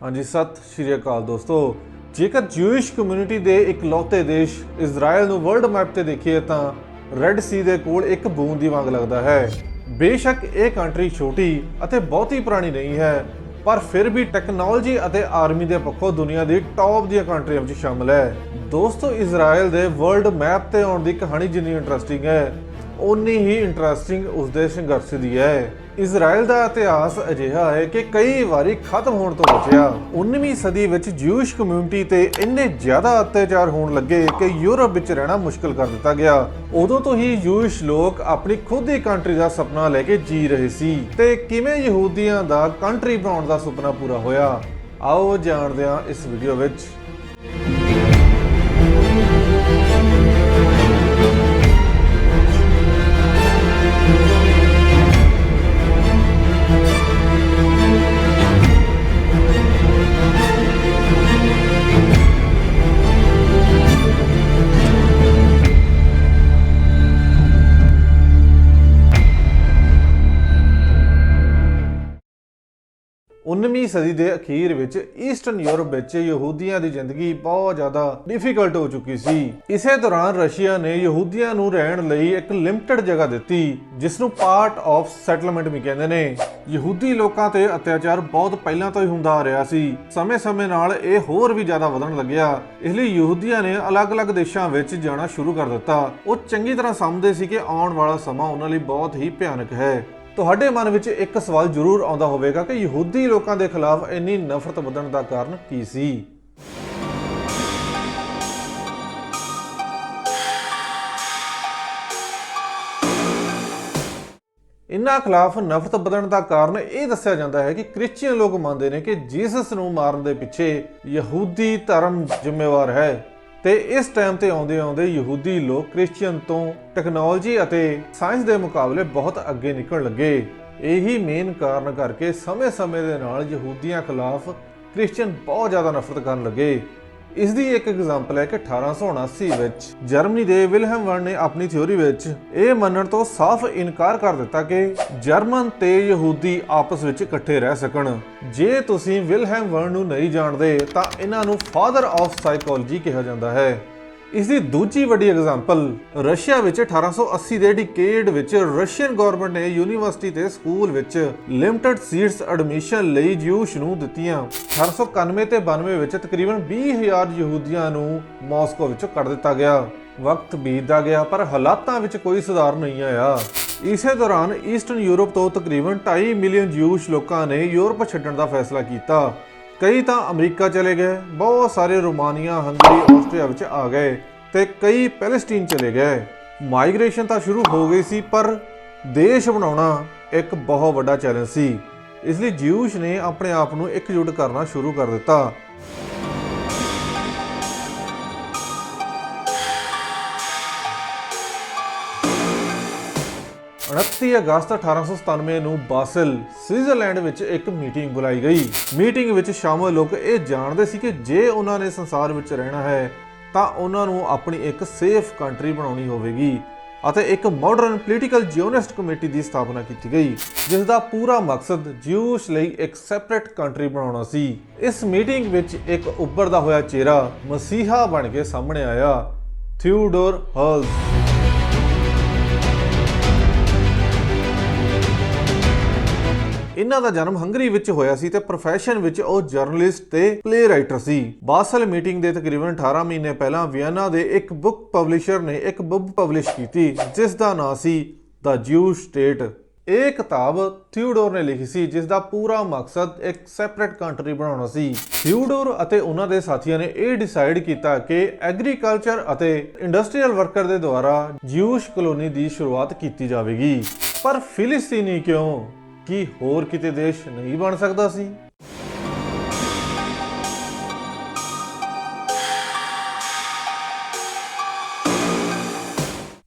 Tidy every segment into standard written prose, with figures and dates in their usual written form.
हाँ जी, सत श्री अकाल दोस्तों। जेकर ज्यूइश कम्यूनिटी ਦੇ ਇਕਲੌਤੇ ਦੇਸ਼ ਇਜ਼ਰਾਈਲ ਨੂੰ ਵਰਲਡ ਮੈਪ ਤੇ ਦੇਖੀਏ ਤਾਂ ਰੈੱਡ ਸੀ ਦੇ ਕੋਲ ਇੱਕ ਬੂੰਦ ਦੀ ਵਾਂਗ ਲੱਗਦਾ ਹੈ। ਬੇਸ਼ੱਕ ਇਹ ਕੰਟਰੀ ਛੋਟੀ ਅਤੇ ਬਹੁਤੀ ਪੁਰਾਣੀ ਨਹੀਂ ਹੈ, ਪਰ ਫਿਰ ਵੀ ਟੈਕਨੋਲੋਜੀ ਅਤੇ ਆਰਮੀ ਦੇ ਪੱਖੋਂ ਦੁਨੀਆ ਦੀ ਟੌਪ ਦੀਆਂ ਕੰਟਰੀਆਂ ਵਿੱਚ ਸ਼ਾਮਲ ਹੈ। ਦੋਸਤੋ, ਇਜ਼ਰਾਈਲ ਦੇ ਵਰਲਡ ਮੈਪ ਤੇ ਆਉਣ ਦੀ ਕਹਾਣੀ ਜਿੰਨੀ ਇੰਟਰਸਟਿੰਗ ਹੈ, ਉਨੀ ਹੀ ਇੰਟਰਸਟਿੰਗ ਉਸਦੇ ਸੰਘਰਸ਼ ਦੀ ਹੈ। ਇਜ਼ਰਾਈਲ ਦਾ ਇਤਿਹਾਸ ਅਜਿਹਾ ਹੈ ਕਿ ਕਈ ਵਾਰੀ ਖਤਮ ਹੋਣ ਤੋਂ ਬਚਿਆ। 19ਵੀਂ ਸਦੀ ਵਿੱਚ ਜਿਊਇਸ਼ ਕਮਿਊਨਿਟੀ ਤੇ ਇੰਨੇ ਜ਼ਿਆਦਾ ਅਤਿਆਚਾਰ ਹੋਣ ਲੱਗੇ ਕਿ ਯੂਰਪ ਵਿੱਚ ਰਹਿਣਾ ਮੁਸ਼ਕਲ ਕਰ ਦਿੱਤਾ ਗਿਆ। ਉਦੋਂ ਤੋਂ ਹੀ ਜਿਊਇਸ਼ ਲੋਕ ਆਪਣੀ ਖੁਦ ਦੀ ਕੰਟਰੀ ਦਾ ਸੁਪਨਾ ਲੈ ਕੇ ਜੀ ਰਹੇ ਸੀ ਤੇ ਕਿਵੇਂ ਯਹੂਦੀਆਂ ਦਾ ਕੰਟਰੀ ਬਣਾਉਣ ਦਾ ਸੁਪਨਾ ਪੂਰਾ ਹੋਇਆ, ਆਓ ਜਾਣਦੇ ਹਾਂ ਇਸ ਵੀਡੀਓ ਵਿੱਚ। उन्नीवीं सदी के अखीर विच ईस्टर्न यूरोप विच यहूदियों की जिंदगी बहुत ज़्यादा डिफिकल्ट हो चुकी सी। इसे दौरान रशिया ने यहूदियों नूं रहण लई एक लिमिटेड जगह दित्ती, जिसनूं पार्ट ऑफ सैटलमेंट भी कहंदे ने। यहूदी लोकां ते अत्याचार बहुत पहलां तो ही हुंदा आ रहा सी। समय-समय नाल इह होर भी ज़्यादा वधण लग्या। इसलिए यहूदियों ने अलग-अलग देशां विच जाना शुरू कर दित्ता। वो चंगी तरह समझदे सी कि आउण वाला समां उन्हां लई बहुत ही भयानक है। ਤੁਹਾਡੇ ਮਨ ਵਿੱਚ ਇੱਕ ਸਵਾਲ ਜ਼ਰੂਰ ਆਉਂਦਾ ਹੋਵੇਗਾ ਕਿ ਯਹੂਦੀ ਲੋਕਾਂ ਦੇ ਖਿਲਾਫ ਇੰਨੀ ਨਫ਼ਰਤ ਵਧਣ ਦਾ ਕਾਰਨ ਕੀ ਸੀ। ਇਨ੍ਹਾਂ ਖਿਲਾਫ ਨਫ਼ਰਤ ਵਧਣ ਦਾ ਕਾਰਨ ਇਹ ਦੱਸਿਆ ਜਾਂਦਾ ਹੈ ਕਿ ਕ੍ਰਿਸਚੀਅਨ ਲੋਕ ਮੰਨਦੇ ਨੇ ਕਿ ਜੀਸਸ ਨੂੰ ਮਾਰਨ ਦੇ ਪਿੱਛੇ ਯਹੂਦੀ ਧਰਮ ਜ਼ਿੰਮੇਵਾਰ ਹੈ ਤੇ ਇਸ ਟਾਈਮ ਤੇ ਆਉਂਦੇ ਯਹੂਦੀ ਲੋਕ ਕ੍ਰਿਸਚੀਅਨ ਤੋਂ ਟੈਕਨੋਲੋਜੀ ਅਤੇ ਸਾਇੰਸ ਦੇ ਮੁਕਾਬਲੇ ਬਹੁਤ ਅੱਗੇ ਨਿਕਲਣ ਲੱਗੇ। ਇਹੀ ਮੇਨ ਕਾਰਨ ਕਰਕੇ ਸਮੇਂ-ਸਮੇਂ ਦੇ ਨਾਲ ਯਹੂਦੀਆਂ ਖਿਲਾਫ ਕ੍ਰਿਸਚੀਅਨ ਬਹੁਤ ਜ਼ਿਆਦਾ ਨਫ਼ਰਤ ਕਰਨ ਲੱਗੇ। ਇਸ ਦੀ ਇੱਕ ਐਗਜ਼ਾਮਪਲ ਹੈ ਕਿ 1879 ਵਿੱਚ ਜਰਮਨੀ ਦੇ ਵਿਲਹਮ ਵਰਨ ਨੇ ਆਪਣੀ ਥਿਊਰੀ ਵਿੱਚ ਇਹ ਮੰਨਣ ਤੋਂ ਸਾਫ਼ ਇਨਕਾਰ ਕਰ ਦਿੱਤਾ ਕਿ ਜਰਮਨ ਤੇ ਯਹੂਦੀ ਆਪਸ ਵਿੱਚ ਇਕੱਠੇ ਰਹਿ ਸਕਣ। ਜੇ ਤੁਸੀਂ ਵਿਲਹਮ ਵਰਨ ਨੂੰ ਨਹੀਂ ਜਾਣਦੇ ਤਾਂ ਇਹਨਾਂ ਨੂੰ ਫਾਦਰ ਆਫ ਸਾਈਕੋਲੋਜੀ ਕਿਹਾ ਜਾਂਦਾ ਹੈ। ਇਸ ਦੀ ਦੂਜੀ ਵੱਡੀ ਐਗਜ਼ਾਮਪਲ ਰਸ਼ੀਆ ਵਿੱਚ 1880 ਦੇ ਡਿਕੇਡ ਵਿੱਚ ਰਸ਼ੀਅਨ ਗਵਰਨਮੈਂਟ ਨੇ ਯੂਨੀਵਰਸਿਟੀ ਤੇ ਸਕੂਲ ਵਿੱਚ ਲਿਮਟਿਡ ਸੀਟਸ ਐਡਮਿਸ਼ਨ ਲਈ ਜਿਊਸ਼ ਨੂੰ ਦਿੱਤੀਆਂ। 1891 ਤੇ 92 ਵਿੱਚ ਤਕਰੀਬਨ 20,000 ਯਹੂਦੀਆਂ ਨੂੰ ਮਾਸਕੋ ਵਿੱਚੋਂ ਕੱਢ ਦਿੱਤਾ ਗਿਆ। ਵਕਤ ਬੀਤਦਾ ਗਿਆ ਪਰ ਹਾਲਾਤਾਂ ਵਿੱਚ ਕੋਈ ਸੁਧਾਰ ਨਹੀਂ ਆਇਆ। ਇਸੇ ਦੌਰਾਨ ਈਸਟਰਨ ਯੂਰਪ ਤੋਂ ਤਕਰੀਬਨ 2.5 ਮਿਲੀਅਨ ਜਿਊਸ਼ ਲੋਕਾਂ ਨੇ ਯੂਰਪ ਛੱਡਣ ਦਾ ਫੈਸਲਾ ਕੀਤਾ। ਕਈ ਤਾਂ ਅਮਰੀਕਾ ਚਲੇ ਗਏ, ਬਹੁਤ ਸਾਰੇ ਰੋਮਾਨੀਆ, ਹੰਗਰੀ, ਆਸਟਰੀਆ ਵਿੱਚ ਆ ਗਏ ਤੇ ਕਈ ਪੈਲਸਟੀਨ ਚਲੇ ਗਏ। ਮਾਈਗ੍ਰੇਸ਼ਨ ਤਾਂ ਸ਼ੁਰੂ ਹੋ ਗਈ ਸੀ, ਪਰ ਦੇਸ਼ ਬਣਾਉਣਾ ਇੱਕ ਬਹੁਤ ਵੱਡਾ ਚੈਲੰਜ ਸੀ। ਇਸ ਲਈ ਜਿਊਸ਼ ਨੇ ਆਪਣੇ ਆਪ ਨੂੰ ਇਕਜੁੱਟ ਕਰਨਾ ਸ਼ੁਰੂ ਕਰ ਦਿੱਤਾ। 29 ਅਗਸਤ 1897 ਨੂੰ ਬਾਸਲ, ਸਵਿਟਜ਼ਰਲੈਂਡ ਵਿੱਚ ਇੱਕ ਮੀਟਿੰਗ ਬੁਲਾਈ ਗਈ। ਮੀਟਿੰਗ ਵਿੱਚ ਸ਼ਾਮਲ ਲੋਕ ਇਹ ਜਾਣਦੇ ਸੀ ਕਿ ਜੇ ਉਹਨਾਂ ਨੇ ਸੰਸਾਰ ਵਿੱਚ ਰਹਿਣਾ ਹੈ ਤਾਂ ਉਹਨਾਂ ਨੂੰ ਆਪਣੀ ਇੱਕ ਸੇਫ ਕੰਟਰੀ ਬਣਾਉਣੀ ਹੋਵੇਗੀ ਅਤੇ ਇੱਕ ਮਾਡਰਨ ਪੋਲੀਟੀਕਲ ਜਿਓਨਿਸਟ ਕਮੇਟੀ ਦੀ ਸਥਾਪਨਾ ਕੀਤੀ ਗਈ, ਜਿਸ ਦਾ ਪੂਰਾ ਮਕਸਦ ਜਿਊਸ਼ ਲਈ ਇੱਕ ਸੈਪਰੇਟ ਕੰਟਰੀ ਬਣਾਉਣਾ ਸੀ। ਇਸ ਮੀਟਿੰਗ ਵਿੱਚ ਇੱਕ ਉੱਭਰਦਾ ਹੋਇਆ ਚਿਹਰਾ ਮਸੀਹਾ ਬਣ ਕੇ ਸਾਹਮਣੇ ਆਇਆ, ਥਿਊਡੋਰ ਹਰਲਜ਼। ਇਹਨਾਂ ਦਾ ਜਨਮ ਹੰਗਰੀ ਵਿੱਚ ਹੋਇਆ ਸੀ ਤੇ ਪ੍ਰੋਫੈਸ਼ਨ ਵਿੱਚ ਉਹ ਜਰਨਲਿਸਟ ਤੇ ਪਲੇ ਰਾਈਟਰ ਸੀ। ਬਾਸਲ ਮੀਟਿੰਗ ਦੇ ਤਕਰੀਬਨ 18 ਮਹੀਨੇ ਪਹਿਲਾਂ ਵਿਅਨਾ ਦੇ ਇੱਕ ਬੁੱਕ ਪਬਲਿਸ਼ਰ ਨੇ ਇੱਕ ਬੁੱਕ ਪਬਲਿਸ਼ ਕੀਤੀ, ਜਿਸ ਦਾ ਨਾਂ ਸੀ ਦ ਜਿਊਸ਼ ਸਟੇਟ। ਇਹ ਕਿਤਾਬ ਥਿਊਡੋਰ ਨੇ ਲਿਖੀ ਸੀ, ਜਿਸ ਦਾ ਪੂਰਾ ਮਕਸਦ ਇੱਕ ਸੈਪਰੇਟ ਕੰਟਰੀ ਬਣਾਉਣਾ ਸੀ। ਥਿਊਡੋਰ ਅਤੇ ਉਹਨਾਂ ਦੇ ਸਾਥੀਆਂ ਨੇ ਇਹ ਡਿਸਾਈਡ ਕੀਤਾ ਕਿ ਐਗਰੀਕਲਚਰ ਅਤੇ ਇੰਡਸਟਰੀਅਲ ਵਰਕਰ ਦੇ ਦੁਆਰਾ ਜਿਊਸ਼ ਕਲੋਨੀ ਦੀ ਸ਼ੁਰੂਆਤ ਕੀਤੀ ਜਾਵੇਗੀ। ਪਰ ਫਿਲਿਸਤੀਨੀ ਕਿਉਂ? ਕੀ ਹੋਰ ਕਿਤੇ ਦੇਸ਼ ਨਹੀਂ ਬਣ ਸਕਦਾ ਸੀ?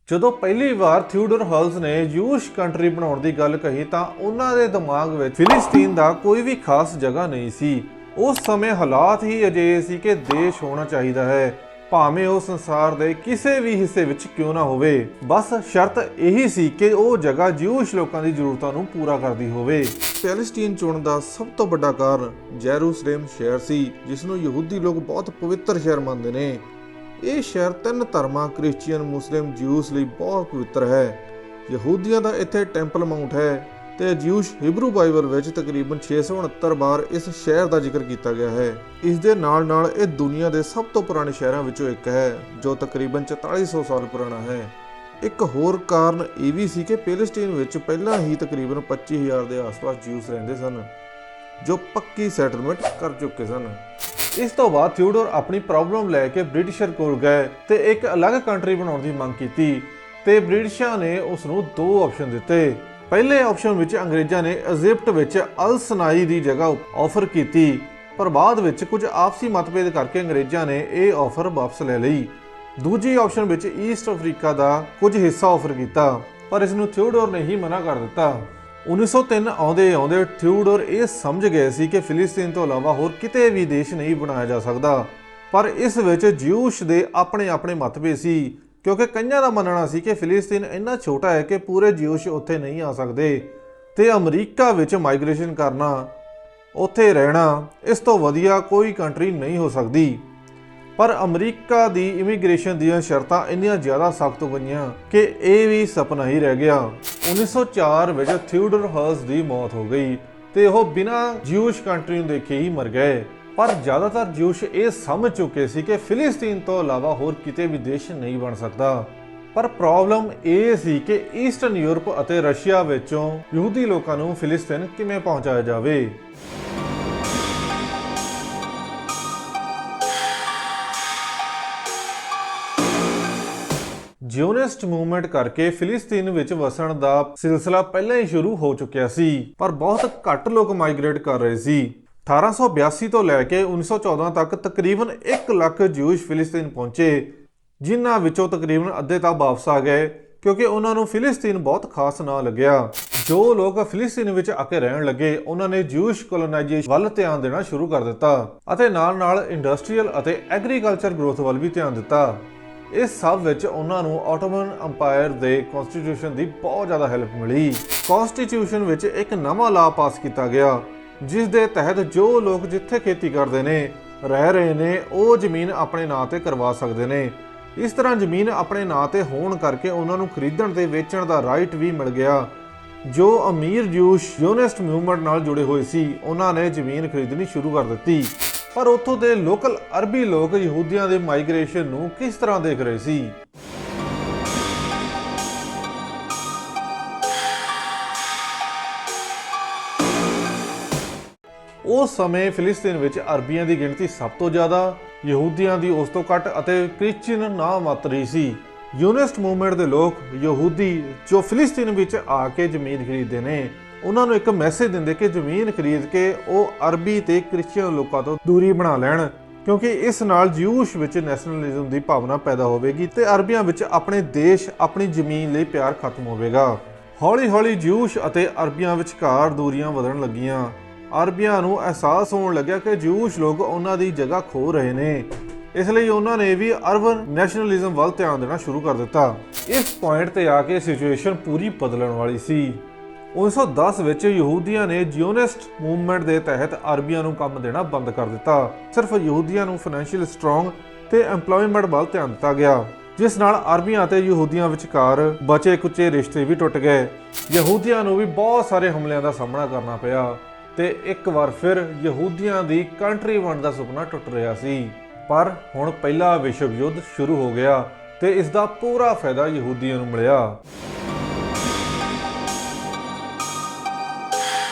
ਜਦੋਂ ਪਹਿਲੀ ਵਾਰ ਥਿਊਡੋਰ ਹਰਲਜ਼ ਨੇ ਜਿਊਸ਼ ਕੰਟਰੀ ਬਣਾਉਣ ਦੀ ਗੱਲ ਕਹੀ ਤਾਂ ਉਹਨਾਂ ਦੇ ਦਿਮਾਗ ਵਿੱਚ ਫਿਲਿਸਤੀਨ ਦਾ ਕੋਈ ਵੀ ਖਾਸ ਜਗ੍ਹਾ ਨਹੀਂ ਸੀ। ਉਸ ਸਮੇਂ ਹਾਲਾਤ ਹੀ ਅਜਿਹੇ ਸੀ ਕਿ ਦੇਸ਼ ਹੋਣਾ ਚਾਹੀਦਾ ਹੈ ਭਾਵੇਂ ਉਹ ਸੰਸਾਰ ਦੇ ਕਿਸੇ ਵੀ ਹਿੱਸੇ ਵਿੱਚ ਕਿਉਂ ਨਾ ਹੋਵੇ। ਬਸ ਸ਼ਰਤ ਇਹੀ ਸੀ ਕਿ ਉਹ ਜਗ੍ਹਾ ਜਿਊਸ਼ ਲੋਕਾਂ ਦੀ ਜ਼ਰੂਰਤਾਂ ਨੂੰ ਪੂਰਾ ਕਰਦੀ ਹੋਵੇ। ਪੈਲਸਟੀਨ ਚੁਣਨ ਦਾ ਸਭ ਤੋਂ ਵੱਡਾ ਕਾਰਨ ਜੈਰੂਸਲਮ ਸ਼ਹਿਰ ਸੀ, ਜਿਸ ਨੂੰ ਯਹੂਦੀ ਲੋਕ ਬਹੁਤ ਪਵਿੱਤਰ ਸ਼ਹਿਰ ਮੰਨਦੇ ਨੇ। ਇਹ ਸ਼ਹਿਰ 3 ਧਰਮਾਂ ਕ੍ਰਿਸਚੀਅਨ, ਮੁਸਲਿਮ, ਜਿਊਸ ਲਈ ਬਹੁਤ ਪਵਿੱਤਰ ਹੈ। ਯਹੂਦੀਆਂ ਦਾ ਇੱਥੇ ਟੈਂਪਲ ਮਾਊਂਟ ਹੈ ਤੇ ਜਿਊਸ਼ ਹਿਬਰੂ ਬਾਈਬਲ ਵਿੱਚ ਤਕਰੀਬਨ 669 ਵਾਰ ਇਸ ਸ਼ਹਿਰ ਦਾ ਜ਼ਿਕਰ ਕੀਤਾ ਗਿਆ ਹੈ। ਇਸ ਦੇ ਨਾਲ-ਨਾਲ ਇਹ ਦੁਨੀਆ ਦੇ ਸਭ ਤੋਂ ਪੁਰਾਣੇ ਸ਼ਹਿਰਾਂ ਵਿੱਚੋਂ ਇੱਕ ਹੈ, ਜੋ ਤਕਰੀਬਨ 4400 ਸਾਲ ਪੁਰਾਣਾ ਹੈ। ਇੱਕ ਹੋਰ ਕਾਰਨ ਇਹ ਵੀ ਸੀ ਕਿ ਪੈਲਸਟੀਨ ਵਿੱਚ ਪਹਿਲਾਂ ਹੀ ਤਕਰੀਬਨ 25000 ਦੇ ਆਸ-ਪਾਸ ਜਿਊਸ ਰਹਿੰਦੇ ਸਨ, ਜੋ ਪੱਕੀ ਸੈਟਲਮੈਂਟ ਕਰ ਚੁੱਕੇ ਸਨ। ਇਸ ਤੋਂ ਬਾਅਦ ਥਿਊਡੋਰ ਆਪਣੀ ਪ੍ਰੋਬਲਮ ਲੈ ਕੇ ਬ੍ਰਿਟਿਸ਼ਰ ਕੋਲ ਗਏ ਤੇ ਇੱਕ ਅਲੱਗ ਕੰਟਰੀ ਬਣਾਉਣ ਦੀ ਮੰਗ ਕੀਤੀ ਤੇ ਬ੍ਰਿਟਿਸ਼ਾਂ ਨੇ ਉਸ ਨੂੰ 2 ਆਪਸ਼ਨ ਦਿੱਤੇ। ਪਹਿਲੇ ਆਪਸ਼ਨ ਵਿੱਚ ਅੰਗਰੇਜ਼ਾਂ ਨੇ ਇਜਿਪਟ ਵਿੱਚ ਅਲ ਸਨਾਈ ਦੀ ਜਗ੍ਹਾ ਆਫਰ ਕੀਤੀ, ਪਰ ਬਾਅਦ ਵਿੱਚ ਕੁਝ ਆਪਸੀ ਮਤਭੇਦ ਕਰਕੇ ਅੰਗਰੇਜ਼ਾਂ ਨੇ ਇਹ ਆਫਰ ਵਾਪਸ ਲੈ ਲਈ। ਦੂਜੀ ਆਪਸ਼ਨ ਵਿੱਚ ਈਸਟ ਅਫਰੀਕਾ ਦਾ ਕੁਝ ਹਿੱਸਾ ਆਫਰ ਕੀਤਾ, ਪਰ ਇਸ ਨੂੰ ਥਿਊਡੋਰ ਨੇ ਹੀ ਮਨਾ ਕਰ ਦਿੱਤਾ। 1903 ਆਉਂਦੇ ਥਿਊਡੋਰ ਇਹ ਸਮਝ ਗਏ ਸੀ ਕਿ ਫਿਲਿਸਤੀਨ ਤੋਂ ਇਲਾਵਾ ਹੋਰ ਕਿਤੇ ਵੀ ਦੇਸ਼ ਨਹੀਂ ਬਣਾਇਆ ਜਾ ਸਕਦਾ, ਪਰ ਇਸ ਵਿੱਚ ਜਿਊਸ਼ ਦੇ ਆਪਣੇ ਮਤਭੇਦ ਸੀ, ਕਿਉਂਕਿ ਕਈਆਂ ਦਾ ਮੰਨਣਾ ਸੀ ਕਿ ਫਿਲਿਸਤੀਨ ਇੰਨਾ ਛੋਟਾ ਹੈ ਕਿ ਪੂਰੇ ਜਿਊਸ਼ ਉੱਥੇ ਨਹੀਂ ਆ ਸਕਦੇ ਤੇ ਅਮਰੀਕਾ ਵਿੱਚ ਮਾਈਗ੍ਰੇਸ਼ਨ ਕਰਨਾ, ਉੱਥੇ ਰਹਿਣਾ, ਇਸ ਤੋਂ ਵਧੀਆ ਕੋਈ ਕੰਟਰੀ ਨਹੀਂ ਹੋ ਸਕਦੀ। ਪਰ ਅਮਰੀਕਾ ਦੀ ਇਮੀਗ੍ਰੇਸ਼ਨ ਦੀਆਂ ਸ਼ਰਤਾਂ ਇੰਨੀਆਂ ਜ਼ਿਆਦਾ ਸਖਤ ਹੋ ਗਈਆਂ ਕਿ ਇਹ ਵੀ ਸੁਪਨਾ ਹੀ ਰਹਿ ਗਿਆ। 1904 ਵਿੱਚ ਥਿਊਡੋਰ ਹਰਜ਼ ਦੀ ਮੌਤ ਹੋ ਗਈ ਤੇ ਉਹ ਬਿਨਾਂ ਜਿਊਸ਼ ਕੰਟਰੀ ਨੂੰ ਦੇਖੇ ਹੀ ਮਰ ਗਏ। ਪਰ ਜ਼ਿਆਦਾਤਰ ਜਿਊਸ਼ ਇਹ ਸਮਝ ਚੁੱਕੇ ਸੀ ਕਿ ਫਿਲਿਸਤੀਨ ਤੋਂ ਇਲਾਵਾ ਹੋਰ ਕਿਤੇ ਵੀ ਦੇਸ਼ ਨਹੀਂ ਬਣ ਸਕਦਾ। ਪਰ ਪ੍ਰੋਬਲਮ ਇਹ ਸੀ ਕਿ ਈਸਟਰਨ ਯੂਰਪ ਅਤੇ ਰਸ਼ੀਆ ਵਿੱਚੋਂ ਯਹੂਦੀ ਲੋਕਾਂ ਨੂੰ ਫਿਲਿਸਤੀਨ ਕਿਵੇਂ ਪਹੁੰਚਾਇਆ ਜਾਵੇ। ਜ਼ਿਓਨਿਸਟ ਮੂਵਮੈਂਟ ਕਰਕੇ ਫਿਲਿਸਤੀਨ ਵਿੱਚ ਵਸਣ ਦਾ ਸਿਲਸਿਲਾ ਪਹਿਲਾਂ ਹੀ ਸ਼ੁਰੂ ਹੋ ਚੁੱਕਿਆ ਸੀ, ਪਰ ਬਹੁਤ ਘੱਟ ਲੋਕ ਮਾਈਗ੍ਰੇਟ ਕਰ ਰਹੇ ਸੀ। 1882 ਤੋਂ ਲੈ ਕੇ 1914 ਤੱਕ ਤਕਰੀਬਨ 1 ਲੱਖ ਜਿਊਸ਼ ਫਿਲਿਸਤੀਨ ਪਹੁੰਚੇ, ਜਿਨ੍ਹਾਂ ਵਿੱਚੋਂ ਤਕਰੀਬਨ ਅੱਧੇ ਤਾਂ ਵਾਪਸ ਆ ਗਏ ਕਿਉਂਕਿ ਉਹਨਾਂ ਨੂੰ ਫਿਲਿਸਤੀਨ ਬਹੁਤ ਖਾਸ ਨਾ ਲੱਗਿਆ। ਜੋ ਲੋਕ ਫਿਲਿਸਤੀਨ ਵਿੱਚ ਆ ਕੇ ਰਹਿਣ ਲੱਗੇ, ਉਹਨਾਂ ਨੇ ਜਿਊਸ਼ ਕੋਲੋਨਾਈਜੇਸ਼ਨ ਵੱਲ ਧਿਆਨ ਦੇਣਾ ਸ਼ੁਰੂ ਕਰ ਦਿੱਤਾ ਅਤੇ ਨਾਲ-ਨਾਲ ਇੰਡਸਟਰੀਅਲ ਅਤੇ ਐਗਰੀਕਲਚਰ ਗਰੋਥ ਵੱਲ ਵੀ ਧਿਆਨ ਦਿੱਤਾ। ਇਸ ਸਭ ਵਿੱਚ ਉਹਨਾਂ ਨੂੰ ਆਟੋਮਨ ਅੰਪਾਇਰ ਦੇ ਕਨਸਟੀਟਿਊਸ਼ਨ ਦੀ ਬਹੁਤ ਜ਼ਿਆਦਾ ਹੈਲਪ ਮਿਲੀ। ਕਨਸਟੀਟਿਊਸ਼ਨ ਵਿੱਚ ਇੱਕ ਨਵਾਂ ਲਾਅ ਪਾਸ ਕੀਤਾ ਗਿਆ, ਜਿਸ ਦੇ ਤਹਿਤ ਜੋ ਲੋਕ ਜਿੱਥੇ ਖੇਤੀ ਕਰਦੇ ਨੇ, ਰਹਿ ਰਹੇ ਨੇ, ਉਹ ਜ਼ਮੀਨ ਆਪਣੇ ਨਾਂ ਤੇ ਕਰਵਾ ਸਕਦੇ ਨੇ। ਇਸ ਤਰ੍ਹਾਂ ਜ਼ਮੀਨ ਆਪਣੇ ਨਾਂ ਤੇ ਹੋਣ ਕਰਕੇ ਉਹਨਾਂ ਨੂੰ ਖਰੀਦਣ ਤੇ ਵੇਚਣ ਦਾ ਰਾਈਟ ਵੀ ਮਿਲ ਗਿਆ। ਜੋ ਅਮੀਰ ਜਿਊਸ਼ ਜ਼ਿਓਨਿਸਟ ਮੂਵਮੈਂਟ ਨਾਲ ਜੁੜੇ ਹੋਏ ਸੀ, ਉਹਨਾਂ ਨੇ ਜ਼ਮੀਨ ਖਰੀਦਣੀ ਸ਼ੁਰੂ ਕਰ ਦਿੱਤੀ। ਪਰ ਉੱਥੋਂ ਦੇ ਲੋਕਲ ਅਰਬੀ ਲੋਕ ਯਹੂਦੀਆਂ ਦੇ ਮਾਈਗ੍ਰੇਸ਼ਨ ਨੂੰ ਕਿਸ ਤਰ੍ਹਾਂ ਦੇਖ ਰਹੇ ਸੀ? ਉਸ ਸਮੇਂ ਫਿਲਿਸਤੀਨ ਵਿੱਚ ਅਰਬੀਆਂ ਦੀ ਗਿਣਤੀ ਸਭ ਤੋਂ ਜ਼ਿਆਦਾ, ਯਹੂਦੀਆਂ ਦੀ ਉਸ ਤੋਂ ਘੱਟ ਅਤੇ ਕ੍ਰਿਸਚੀਅਨ ਨਾ ਮਾਤਰ ਹੀ ਸੀ। ਜ਼ਿਓਨਿਸਟ ਮੂਵਮੈਂਟ ਦੇ ਲੋਕ ਯਹੂਦੀ ਜੋ ਫਿਲਿਸਤੀਨ ਵਿੱਚ ਆ ਕੇ ਜ਼ਮੀਨ ਖਰੀਦਦੇ ਨੇ, ਉਹਨਾਂ ਨੂੰ ਇੱਕ ਮੈਸੇਜ ਦਿੰਦੇ ਕਿ ਜ਼ਮੀਨ ਖਰੀਦ ਕੇ ਉਹ ਅਰਬੀ ਤੇ ਕ੍ਰਿਸਚੀਅਨ ਲੋਕਾਂ ਤੋਂ ਦੂਰੀ ਬਣਾ ਲੈਣ, ਕਿਉਂਕਿ ਇਸ ਨਾਲ ਜਿਊਸ਼ ਵਿੱਚ ਨੈਸ਼ਨਲਿਜ਼ਮ ਦੀ ਭਾਵਨਾ ਪੈਦਾ ਹੋਵੇਗੀ ਤੇ ਅਰਬੀਆਂ ਵਿੱਚ ਆਪਣੇ ਦੇਸ਼, ਆਪਣੀ ਜ਼ਮੀਨ ਲਈ ਪਿਆਰ ਖਤਮ ਹੋਵੇਗਾ। ਹੌਲੀ-ਹੌਲੀ ਜਿਊਸ਼ ਅਤੇ ਅਰਬੀਆਂ ਵਿਚਕਾਰ ਦੂਰੀਆਂ ਵਧਣ ਲੱਗੀਆਂ। ਅਰਬੀਆਂ ਨੂੰ ਅਹਿਸਾਸ ਹੋਣ ਲੱਗਿਆ ਕਿ ਜਿਊਸ਼ ਲੋਕ ਉਹਨਾਂ ਦੀ ਜਗ੍ਹਾ ਖੋ ਰਹੇ ਨੇ, ਇਸ ਲਈ ਉਹਨਾਂ ਨੇ ਵੀ ਅਰਬਨ ਨੈਸ਼ਨਲਿਜ਼ਮ ਵੱਲ ਧਿਆਨ ਦੇਣਾ ਸ਼ੁਰੂ ਕਰ ਦਿੱਤਾ। ਇਸ ਪੁਆਇੰਟ ਤੇ ਆ ਕੇ ਸਿਚੁਏਸ਼ਨ ਪੂਰੀ ਬਦਲਣ ਵਾਲੀ ਸੀ। 1910 ਵਿੱਚ ਯਹੂਦੀਆਂ ਨੇ ਜ਼ਿਓਨਿਸਟ ਮੂਵਮੈਂਟ ਦੇ ਤਹਿਤ ਅਰਬੀਆਂ ਨੂੰ ਕੰਮ ਦੇਣਾ ਬੰਦ ਕਰ ਦਿੱਤਾ। ਸਿਰਫ ਯਹੂਦੀਆਂ ਨੂੰ ਫਾਈਨੈਂਸ਼ੀਅਲ ਸਟਰੋਂਗ ਤੇ ਐਮਪਲੋਇਮੈਂਟ ਵੱਲ ਧਿਆਨ ਦਿੱਤਾ ਗਿਆ, ਜਿਸ ਨਾਲ ਅਰਬੀਆਂ ਅਤੇ ਯਹੂਦੀਆਂ ਵਿਚਕਾਰ ਬਚੇ-ਕੁਚੇ ਰਿਸ਼ਤੇ ਵੀ ਟੁੱਟ ਗਏ। ਯਹੂਦੀਆਂ ਨੂੰ ਵੀ ਬਹੁਤ ਸਾਰੇ ਹਮਲਿਆਂ ਦਾ ਸਾਹਮਣਾ ਕਰਨਾ ਪਿਆ ਤੇ ਇੱਕ ਵਾਰ ਫਿਰ ਯਹੂਦੀਆਂ ਦੀ ਕੰਟਰੀ ਬਣਨ ਦਾ ਸੁਪਨਾ ਟੁੱਟ ਰਿਹਾ ਸੀ। ਪਰ ਹੁਣ ਪਹਿਲਾ ਵਿਸ਼ਵ ਯੁੱਧ ਸ਼ੁਰੂ ਹੋ ਗਿਆ ਤੇ ਇਸ ਦਾ ਪੂਰਾ ਫਾਇਦਾ ਯਹੂਦੀਆਂ ਨੂੰ ਮਿਲਿਆ।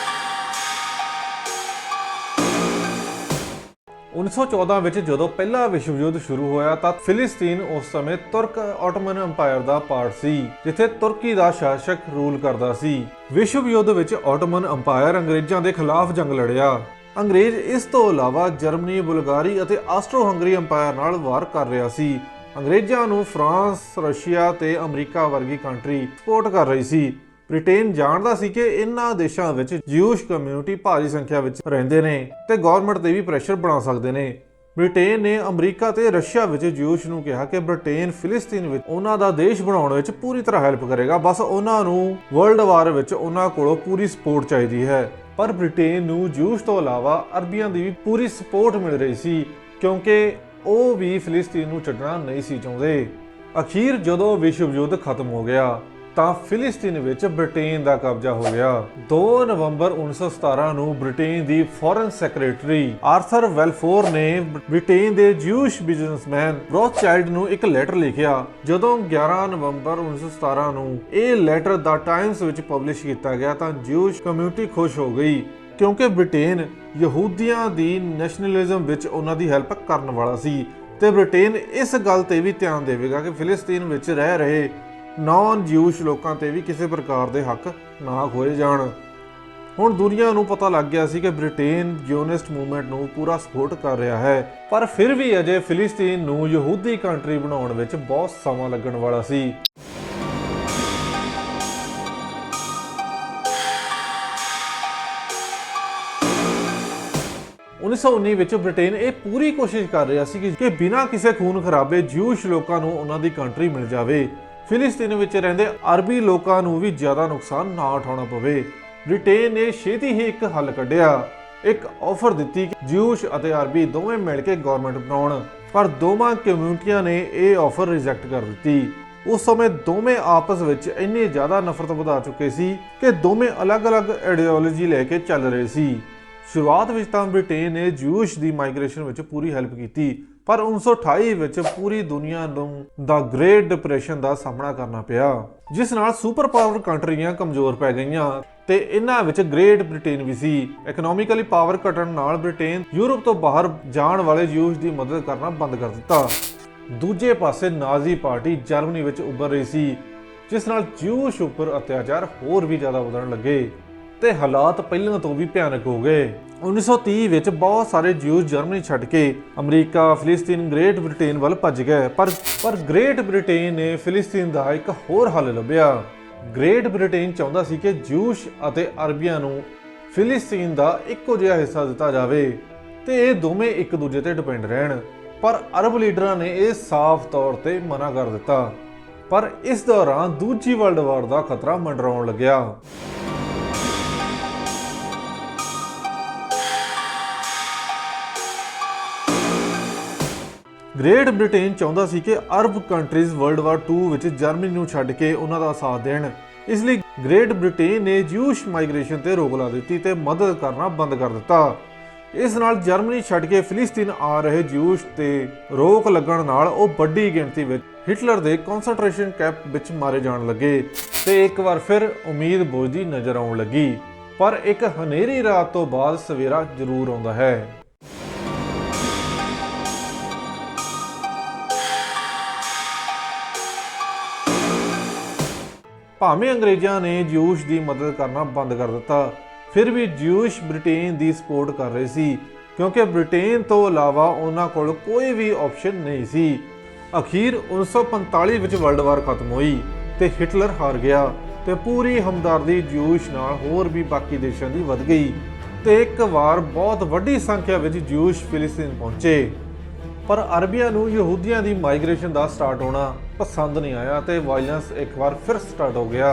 1914 ਵਿੱਚ ਜਦੋਂ ਪਹਿਲਾ ਵਿਸ਼ਵ ਯੁੱਧ ਸ਼ੁਰੂ ਹੋਇਆ ਤਾਂ ਫਿਲਿਸਤੀਨ ਉਸ ਸਮੇਂ ਤੁਰਕ ਆਟੋਮਨ ਅੰਪਾਇਰ ਦਾ ਪਾਰਟ ਸੀ, ਜਿੱਥੇ ਤੁਰਕੀ ਦਾ ਸ਼ਾਸਕ ਰੂਲ ਕਰਦਾ ਸੀ। ਵਿਸ਼ਵ ਯੁੱਧ ਵਿੱਚ ਆਟੋਮਨ ਅੰਪਾਇਰ ਅੰਗਰੇਜ਼ਾਂ ਦੇ ਖਿਲਾਫ ਜੰਗ ਲੜਿਆ। ਅੰਗਰੇਜ਼ ਇਸ ਤੋਂ ਇਲਾਵਾ ਜਰਮਨੀ, ਬੁਲਗਾਰੀ ਅਤੇ ਆਸਟਰੋ-ਹੰਗਰੀ ਅੰਪਾਇਰ ਨਾਲ ਵਾਰ ਕਰ ਰਿਹਾ ਸੀ। ਅੰਗਰੇਜ਼ਾਂ ਨੂੰ ਫਰਾਂਸ, ਰਸ਼ੀਆ ਤੇ ਅਮਰੀਕਾ ਵਰਗੀ ਕੰਟਰੀ ਸਪੋਰਟ ਕਰ ਰਹੀ ਸੀ। ਬ੍ਰਿਟੇਨ ਜਾਣਦਾ ਸੀ ਕਿ ਇਨ੍ਹਾਂ ਦੇਸ਼ਾਂ ਵਿੱਚ ਜਿਊਸ਼ ਕਮਿਊਨਿਟੀ ਭਾਰੀ ਸੰਖਿਆ ਵਿੱਚ ਰਹਿੰਦੇ ਨੇ ਤੇ ਗਵਰਨਮੈਂਟ ਤੇ ਵੀ ਪ੍ਰੈਸ਼ਰ ਬਣਾ ਸਕਦੇ ਨੇ। ਬ੍ਰਿਟੇਨ ਨੇ ਅਮਰੀਕਾ ਤੇ ਰਸ਼ੀਆ ਵਿੱਚ ਜਿਊਸ਼ ਨੂੰ ਕਿਹਾ ਕਿ ਬ੍ਰਿਟੇਨ ਫਿਲਿਸਤੀਨ ਵਿੱਚ ਉਹਨਾਂ ਦਾ ਦੇਸ਼ ਬਣਾਉਣ ਵਿੱਚ ਪੂਰੀ ਤਰ੍ਹਾਂ ਹੈਲਪ ਕਰੇਗਾ, ਬਸ ਉਹਨਾਂ ਨੂੰ ਵਰਲਡ ਵਾਰ ਵਿੱਚ ਉਹਨਾਂ ਕੋਲੋਂ ਪੂਰੀ ਸਪੋਰਟ ਚਾਹੀਦੀ ਹੈ। ਪਰ ਬ੍ਰਿਟੇਨ ਨੂੰ ਜਿਊਸ਼ ਤੋਂ ਇਲਾਵਾ ਅਰਬੀਆਂ ਦੀ ਵੀ ਪੂਰੀ ਸਪੋਰਟ ਮਿਲ ਰਹੀ ਸੀ, ਕਿਉਂਕਿ ਉਹ ਵੀ ਫਿਲਿਸਤੀਨ ਨੂੰ ਛੱਡਣਾ ਨਹੀਂ ਸੀ ਚਾਹੁੰਦੇ। ਅਖੀਰ ਜਦੋਂ ਵਿਸ਼ਵ ਯੁੱਧ ਖਤਮ ਹੋ ਗਿਆ ਤਾਂ ਫਿਲਿਸਤੀਨ ਵਿੱਚ ਬ੍ਰਿਟੇਨ ਦਾ ਕਬਜ਼ਾ ਹੋ ਗਿਆ। 2 ਨਵੰਬਰ 1917 ਨੂੰ ਬ੍ਰਿਟੇਨ ਦੀ ਫੋਰਨ ਸੈਕਟਰੀ ਆਰਥਰ ਵੈਲਫੋਰ ਨੇ ਬ੍ਰਿਟੇਨ ਦੇ ਜਿਊਸ਼ ਬਿਜ਼ਨਸਮੈਨ ਰੌਥਸ਼ਾਇਲਡ ਨੂੰ ਇੱਕ ਲੈਟਰ ਲਿਖਿਆ। ਜਦੋਂ 11 ਨਵੰਬਰ 1917 ਨੂੰ ਇਹ ਲੈਟਰ ਦਾ ਟਾਈਮਸ ਵਿੱਚ ਪਬਲਿਸ਼ ਕੀਤਾ ਗਿਆ ਤਾਂ ਜਿਊਸ਼ ਕਮਿਊਨਿਟੀ ਖੁਸ਼ ਹੋ ਗਈ, ਕਿਉਂਕਿ ਬ੍ਰਿਟੇਨ ਯਹੂਦੀਆਂ ਦੀ ਨੈਸ਼ਨਲਿਜ਼ਮ ਵਿੱਚ ਉਹਨਾਂ ਦੀ ਹੈਲਪ ਕਰਨ ਵਾਲਾ ਸੀ ਤੇ ਬ੍ਰਿਟੇਨ ਇਸ ਗੱਲ ਤੇ ਵੀ ਧਿਆਨ ਦੇਵੇਗਾ ਕਿ ਫਿਲਿਸਤੀਨ ਵਿੱਚ ਰਹਿ ਰਹੇ ਨਾਨ ਜਿਊਸ਼ ਲੋਕਾਂ ਤੇ ਵੀ ਕਿਸੇ ਪ੍ਰਕਾਰ ਦੇ ਹੱਕ ਨਾ ਖੋਏ ਜਾਣ। ਹੁਣ ਦੁਨੀਆ ਨੂੰ ਪਤਾ ਲੱਗ ਗਿਆ ਸੀ ਕਿ ਬ੍ਰਿਟੇਨ ਜ਼ਿਓਨਿਸਟ ਮੂਵਮੈਂਟ ਨੂੰ ਪੂਰਾ ਸਪੋਰਟ ਕਰ ਰਿਹਾ ਹੈ, ਪਰ ਫਿਰ ਵੀ ਅਜੇ ਫਿਲਿਸਤੀਨ ਨੂੰ ਯਹੂਦੀ ਕੰਟਰੀ ਬਣਾਉਣ ਵਿੱਚ ਬਹੁਤ ਸਮਾਂ ਲੱਗਣ ਵਾਲਾ ਸੀ। 1919 ਵਿੱਚ ਬ੍ਰਿਟੇਨ ਇਹ ਪੂਰੀ ਕੋਸ਼ਿਸ਼ ਕਰ ਰਿਹਾ ਸੀ ਕਿ ਬਿਨਾਂ ਕਿਸੇ ਖੂਨ ਖਰਾਬੇ ਜਿਊਸ਼ ਲੋਕਾਂ ਨੂੰ ਉਹਨਾਂ ਦੀ ਕੰਟਰੀ ਮਿਲ ਜਾਵੇ। ਫਿਲਿਸਤੀਨ ਵਿੱਚ ਰਹਿੰਦੇ ਅਰਬੀ ਲੋਕਾਂ ਨੂੰ ਵੀ ਜ਼ਿਆਦਾ ਨੁਕਸਾਨ ਨਾ ਉਠਾਉਣਾ ਪਵੇ। ਬ੍ਰਿਟੇਨ ਨੇ ਛੇਤੀ ਹੀ ਇੱਕ ਹੱਲ ਕੱਢਿਆ, ਇੱਕ ਆਫਰ ਦਿੱਤੀ ਕਿ ਜਿਊਸ਼ ਅਤੇ ਅਰਬੀ ਦੋਵੇਂ ਮਿਲ ਕੇ ਗਵਰਨਮੈਂਟ ਬਣਾਉਣ, ਪਰ ਦੋਵਾਂ ਕਮਿਊਨਿਟੀਆਂ ਨੇ ਇਹ ਆਫਰ ਰਿਜੈਕਟ ਕਰ ਦਿੱਤੀ। ਉਸ ਸਮੇਂ ਦੋਵੇਂ ਆਪਸ ਵਿੱਚ ਇੰਨੀ ਜ਼ਿਆਦਾ ਨਫ਼ਰਤ ਵਧਾ ਚੁੱਕੇ ਸੀ ਕਿ ਦੋਵੇਂ ਅਲੱਗ-ਅਲੱਗ ਆਈਡੀਓਲੋਜੀ ਲੈ ਕੇ ਚੱਲ ਰਹੇ ਸੀ। ਸ਼ੁਰੂਆਤ ਵਿੱਚ ਤਾਂ ਬ੍ਰਿਟੇਨ ਨੇ ਜਿਊਸ਼ ਦੀ ਮਾਈਗ੍ਰੇਸ਼ਨ ਵਿੱਚ ਪੂਰੀ ਹੈਲਪ ਕੀਤੀ, ਪਰ 1928 ਵਿੱਚ ਪੂਰੀ ਦੁਨੀਆ ਨੂੰ ਦਾ ਗ੍ਰੇਟ ਡਿਪਰੈਸ਼ਨ ਦਾ ਸਾਹਮਣਾ ਕਰਨਾ ਪਿਆ, ਜਿਸ ਨਾਲ ਸੁਪਰ ਪਾਵਰ ਕੰਟਰੀਆਂ ਕਮਜ਼ੋਰ ਪੈ ਗਈਆਂ ਤੇ ਇਹਨਾਂ ਵਿੱਚ ਗ੍ਰੇਟ ਬ੍ਰਿਟੇਨ ਵੀ ਸੀ। ਇਕਨੋਮਿਕਲੀ ਪਾਵਰ ਘਟਣ ਨਾਲ ਬ੍ਰਿਟੇਨ ਯੂਰਪ ਤੋਂ ਬਾਹਰ ਜਾਣ ਵਾਲੇ ਜਿਊਸ਼ ਦੀ ਮਦਦ ਕਰਨਾ ਬੰਦ ਕਰ ਦਿੱਤਾ। ਦੂਜੇ ਪਾਸੇ ਨਾਜ਼ੀ ਪਾਰਟੀ ਜਰਮਨੀ ਵਿੱਚ ਉੱਭਰ ਰਹੀ ਸੀ, ਜਿਸ ਨਾਲ ਜਿਊਸ਼ ਉੱਪਰ ਅਤਿਆਚਾਰ ਹੋਰ ਵੀ ਜ਼ਿਆਦਾ ਵਧਣ ਲੱਗੇ ਤੇ ਹਾਲਾਤ ਪਹਿਲਾਂ ਤੋਂ ਵੀ ਭਿਆਨਕ ਹੋ ਗਏ। 1930 ਵਿੱਚ ਬਹੁਤ ਸਾਰੇ ਜਿਊਜ਼ ਜਰਮਨੀ ਛੱਡ ਕੇ ਅਮਰੀਕਾ, ਫਿਲਿਸਤੀਨ, ਗ੍ਰੇਟ ਬ੍ਰਿਟੇਨ ਵੱਲ ਭੱਜ ਗਏ, ਪਰ ਗ੍ਰੇਟ ਬ੍ਰਿਟੇਨ ਨੇ ਫਿਲਿਸਤੀਨ ਦਾ ਇੱਕ ਹੋਰ ਹੱਲ ਲੱਭਿਆ। ਗ੍ਰੇਟ ਬ੍ਰਿਟੇਨ ਚਾਹੁੰਦਾ ਸੀ ਕਿ ਜਿਊਸ਼ ਅਤੇ ਅਰਬੀਆਂ ਨੂੰ ਫਿਲਿਸਤੀਨ ਦਾ ਇੱਕੋ ਜਿਹਾ ਹਿੱਸਾ ਦਿੱਤਾ ਜਾਵੇ ਤੇ ਇਹ ਦੋਵੇਂ ਇੱਕ ਦੂਜੇ ਤੇ ਡਿਪੈਂਡ ਰਹਿਣ, ਪਰ ਅਰਬ ਲੀਡਰਾਂ ਨੇ ਇਹ ਸਾਫ਼ ਤੌਰ ਤੇ ਮਨਾ ਕਰ ਦਿੱਤਾ। ਪਰ ਇਸ ਦੌਰਾਨ ਦੂਜੀ ਵਰਲਡ ਵਾਰ ਦਾ ਖਤਰਾ ਮੰਡਰਾਉਣ ਲੱਗਿਆ। ਗ੍ਰੇਟ ਬ੍ਰਿਟੇਨ ਚਾਹੁੰਦਾ ਸੀ ਕਿ ਅਰਬ ਕੰਟਰੀਜ਼ ਵਰਲਡ ਵਾਰ 2 ਵਿੱਚ ਜਰਮਨੀ ਨੂੰ ਛੱਡ ਕੇ ਉਹਨਾਂ ਦਾ ਸਾਥ ਦੇਣ। ਇਸ ਲਈ ਗ੍ਰੇਟ ਬ੍ਰਿਟੇਨ ਨੇ ਜਿਊਸ਼ ਮਾਈਗ੍ਰੇਸ਼ਨ ਤੇ ਰੋਕ ਲਾ ਦਿੱਤੀ ਤੇ ਮਦਦ ਕਰਨਾ ਬੰਦ ਕਰ ਦਿੱਤਾ। ਇਸ ਨਾਲ ਜਰਮਨੀ ਛੱਡ ਕੇ ਫਿਲਿਸਤੀਨ ਆ ਰਹੇ ਜਿਊਸ਼ ਤੇ ਰੋਕ ਲੱਗਣ ਨਾਲ ਉਹ ਵੱਡੀ ਗਿਣਤੀ ਵਿੱਚ ਹਿਟਲਰ ਦੇ ਕਨਸੈਂਟਰੇਸ਼ਨ ਕੈਂਪ ਵਿੱਚ ਮਾਰੇ ਜਾਣ ਲੱਗੇ ਤੇ ਇੱਕ ਵਾਰ ਫਿਰ ਉਮੀਦ ਬੁਝਦੀ ਨਜ਼ਰ ਆਉਣ ਲੱਗੀ। ਪਰ ਇੱਕ ਹਨੇਰੀ ਰਾਤ ਤੋਂ ਬਾਅਦ ਸਵੇਰਾ ਜ਼ਰੂਰ ਆਉਂਦਾ ਹੈ। ਭਾਵੇਂ ਅੰਗਰੇਜ਼ਾਂ ਨੇ ਜਿਊਸ਼ ਦੀ ਮਦਦ ਕਰਨਾ ਬੰਦ ਕਰ ਦਿੱਤਾ, ਫਿਰ ਵੀ ਜਿਊਸ਼ ਬ੍ਰਿਟੇਨ ਦੀ ਸਪੋਰਟ ਕਰ ਰਹੇ ਸੀ, ਕਿਉਂਕਿ ਬ੍ਰਿਟੇਨ ਤੋਂ ਇਲਾਵਾ ਉਹਨਾਂ ਕੋਲ ਕੋਈ ਵੀ ਆਪਸ਼ਨ ਨਹੀਂ ਸੀ। ਅਖੀਰ 1945 ਵਿੱਚ ਵਰਲਡ ਵਾਰ ਖਤਮ ਹੋਈ ਤੇ ਹਿਟਲਰ ਹਾਰ ਗਿਆ ਤੇ ਪੂਰੀ ਹਮਦਰਦੀ ਜਿਊਸ਼ ਨਾਲ ਹੋਰ ਵੀ ਬਾਕੀ ਦੇਸ਼ਾਂ ਦੀ ਵੱਧ ਗਈ ਤੇ ਇੱਕ ਵਾਰ ਬਹੁਤ ਵੱਡੀ ਸੰਖਿਆ ਵਿੱਚ ਜਿਊਸ਼ ਫਿਲਿਸਤੀਨ ਪਹੁੰਚੇ। ਪਰ ਅਰਬੀਆਂ ਨੂੰ ਯਹੂਦੀਆਂ ਦੀ ਮਾਈਗ੍ਰੇਸ਼ਨ ਦਾ ਸਟਾਰਟ ਹੋਣਾ ਪਸੰਦ ਨਹੀਂ ਆਇਆ ਤੇ ਵਾਇਲੈਂਸ ਇੱਕ ਵਾਰ ਫਿਰ ਸਟਾਰਟ ਹੋ ਗਿਆ।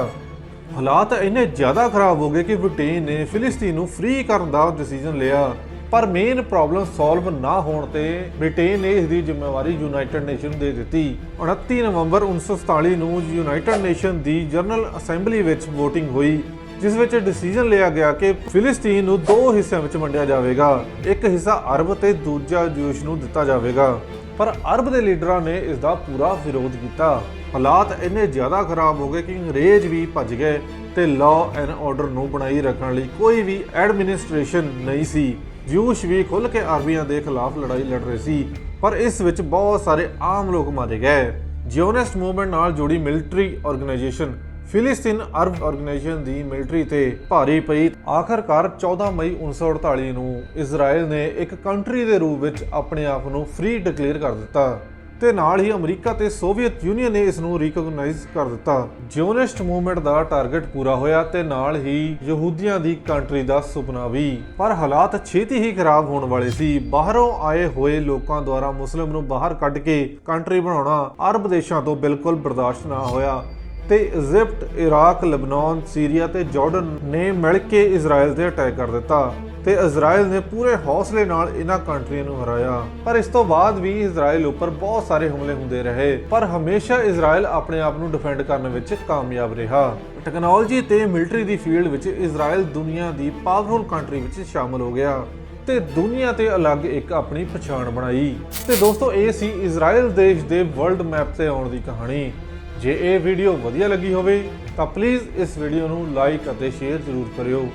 ਹਾਲਾਤ ਇੰਨੇ ਜ਼ਿਆਦਾ ਖਰਾਬ ਹੋ ਗਏ ਕਿ ਬ੍ਰਿਟੇਨ ਨੇ ਫਿਲਿਸਤੀਨ ਨੂੰ ਫ੍ਰੀ ਕਰਨ ਦਾ ਡਿਸੀਜਨ ਲਿਆ, ਪਰ ਮੇਨ ਪ੍ਰੋਬਲਮ ਸੋਲਵ ਨਾ ਹੋਣ ਤੇ ਬ੍ਰਿਟੇਨ ਨੇ ਇਸ ਦੀ ਜ਼ਿੰਮੇਵਾਰੀ ਯੂਨਾਈਟਿਡ ਨੇਸ਼ਨ ਨੂੰ ਦੇ ਦਿੱਤੀ। 29 ਨਵੰਬਰ 1947 ਨੂੰ ਯੂਨਾਈਟਿਡ ਨੇਸ਼ਨ ਦੀ ਜਨਰਲ ਅਸੈਂਬਲੀ ਵਿੱਚ VOTING ਹੋਈ, ਜਿਸ ਵਿੱਚ ਡਿਸੀਜਨ ਲਿਆ ਗਿਆ ਕਿ ਫਿਲਿਸਤੀਨ ਨੂੰ 2 ਹਿੱਸਿਆਂ ਵਿੱਚ ਵੰਡਿਆ ਜਾਵੇਗਾ, ਇੱਕ ਹਿੱਸਾ ਅਰਬ ਤੇ ਦੂਜਾ ਜਿਊਸ਼ ਨੂੰ ਦਿੱਤਾ ਜਾਵੇਗਾ। ਪਰ ਅਰਬ ਦੇ ਲੀਡਰਾਂ ਨੇ ਇਸ ਦਾ ਪੂਰਾ ਵਿਰੋਧ ਕੀਤਾ। ਹਾਲਾਤ ਇੰਨੇ ਜ਼ਿਆਦਾ ਖਰਾਬ ਹੋ ਗਏ ਕਿ ਅੰਗਰੇਜ਼ ਵੀ ਭੱਜ ਗਏ ਤੇ ਲਾਅ ਐਂਡ ਆਰਡਰ ਨੂੰ ਬਣਾਈ ਰੱਖਣ ਲਈ ਕੋਈ ਵੀ ਐਡਮਿਨਿਸਟ੍ਰੇਸ਼ਨ ਨਹੀਂ ਸੀ। ਜਿਊਸ਼ ਵੀ ਖੁੱਲ੍ਹ ਕੇ ਅਰਬੀਆਂ ਦੇ ਖਿਲਾਫ ਲੜਾਈ ਲੜ ਰਹੇ ਸੀ, ਪਰ ਇਸ ਵਿੱਚ ਬਹੁਤ ਸਾਰੇ ਆਮ ਲੋਕ ਮਾਰੇ ਗਏ। ਜ਼ਿਓਨਿਸਟ ਮੂਵਮੈਂਟ ਨਾਲ ਜੁੜੀ ਮਿਲਟਰੀ ਆਰਗੇਨਾਈਜੇਸ਼ਨ ਫਿਲਿਸਤੀਨ ਅਰਬ ਆਰਗੇਨਾਈਜੇਸ਼ਨ ਦੀ ਮਿਲਟਰੀ ਤੇ ਭਾਰੀ ਪਈ। ਆਖਰਕਾਰ 14 ਮਈ 1948 ਨੂੰ ਇਜ਼ਰਾਈਲ ਨੇ ਇੱਕ ਕੰਟਰੀ ਦੇ ਰੂਪ ਵਿੱਚ ਆਪਣੇ ਆਪ ਨੂੰ ਫ੍ਰੀ ਡਿਕਲੇਅਰ ਕਰ ਦਿੱਤਾ ਤੇ ਨਾਲ ਹੀ ਅਮਰੀਕਾ ਤੇ ਸੋਵੀਅਤ ਯੂਨੀਅਨ ਨੇ ਇਸ ਨੂੰ ਰਿਕਗਨਾਈਜ਼ ਕਰ ਦਿੱਤਾ। ਜ਼ਿਓਨਿਸਟ ਮੂਵਮੈਂਟ ਦਾ ਟਾਰਗੇਟ ਪੂਰਾ ਹੋਇਆ ਤੇ ਨਾਲ ਹੀ ਯਹੂਦੀਆਂ ਦੀ ਕੰਟਰੀ ਦਾ ਸੁਪਨਾ ਵੀ। ਪਰ ਹਾਲਾਤ ਛੇਤੀ ਹੀ ਖਰਾਬ ਹੋਣ ਵਾਲੇ ਸੀ। ਬਾਹਰੋਂ ਆਏ ਹੋਏ ਲੋਕਾਂ ਦੁਆਰਾ ਮੁਸਲਿਮ ਨੂੰ ਬਾਹਰ ਕੱਢ ਕੇ ਕੰਟਰੀ ਬਣਾਉਣਾ ਅਰਬ ਦੇਸ਼ਾਂ ਤੋਂ ਬਿਲਕੁਲ ਬਰਦਾਸ਼ਤ ਨਾ ਹੋਇਆ ਤੇ ਇਜਿਪਟ, ਇਰਾਕ, ਲਬਨਾਨ, ਸੀਰੀਆ ਤੇ ਜਾਰਡਨ ਨੇ ਮਿਲ ਕੇ ਇਜ਼ਰਾਈਲ ਤੇ ਅਟੈਕ ਕਰ ਦਿੱਤਾ ਤੇ ਇਜ਼ਰਾਈਲ ਨੇ ਪੂਰੇ ਹੌਸਲੇ ਨਾਲ ਇਹਨਾਂ ਕੰਟਰੀਆਂ ਨੂੰ ਹਰਾਇਆ। ਪਰ ਇਸ ਤੋਂ ਬਾਅਦ ਵੀ ਇਜ਼ਰਾਈਲ ਉੱਪਰ ਬਹੁਤ ਸਾਰੇ ਹਮਲੇ ਹੁੰਦੇ ਰਹੇ, ਪਰ ਹਮੇਸ਼ਾ ਇਜ਼ਰਾਈਲ ਆਪਣੇ ਆਪ ਨੂੰ ਡਿਫੈਂਡ ਕਰਨ ਵਿੱਚ ਕਾਮਯਾਬ ਰਿਹਾ। ਟੈਕਨੋਲੋਜੀ ਤੇ ਮਿਲਟਰੀ ਦੀ ਫੀਲਡ ਵਿੱਚ ਇਜ਼ਰਾਈਲ ਦੁਨੀਆ ਦੀ ਪਾਵਰਫੁਲ ਕੰਟਰੀ ਵਿੱਚ ਸ਼ਾਮਲ ਹੋ ਗਿਆ ਤੇ ਦੁਨੀਆ ਤੇ ਅਲੱਗ ਇੱਕ ਆਪਣੀ ਪਛਾਣ ਬਣਾਈ। ਤੇ ਦੋਸਤੋ, ਇਹ ਸੀ ਇਜ਼ਰਾਈਲ ਦੇਸ਼ ਦੇ ਵਰਲਡ ਮੈਪ ਤੇ ਆਉਣ ਦੀ ਕਹਾਣੀ। ਜੇ ਇਹ ਵੀਡੀਓ ਵਧੀਆ ਲੱਗੀ ਹੋਵੇ ਤਾਂ ਪਲੀਜ਼ ਇਸ ਵੀਡੀਓ ਨੂੰ ਲਾਈਕ ਅਤੇ ਸ਼ੇਅਰ ਜ਼ਰੂਰ ਕਰਿਓ।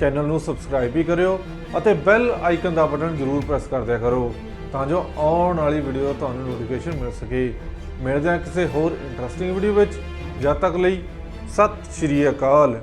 ਚੈਨਲ ਨੂੰ ਸਬਸਕ੍ਰਾਈਬ ਵੀ ਕਰਿਓ ਅਤੇ ਬੈਲ ਆਈਕਨ ਦਾ ਬਟਨ ਜ਼ਰੂਰ ਪ੍ਰੈਸ ਕਰ ਦਿਆ ਕਰੋ ਤਾਂ ਜੋ ਆਉਣ ਵਾਲੀ ਵੀਡੀਓ ਤੁਹਾਨੂੰ ਨੋਟੀਫਿਕੇਸ਼ਨ ਮਿਲ ਸਕੇ। ਮਿਲਦੇ ਹਾਂ ਕਿਸੇ ਹੋਰ ਇੰਟਰਸਟਿੰਗ ਵੀਡੀਓ ਵਿੱਚ। ਜਦ ਤੱਕ ਲਈ ਸਤਿ ਸ਼੍ਰੀ ਅਕਾਲ।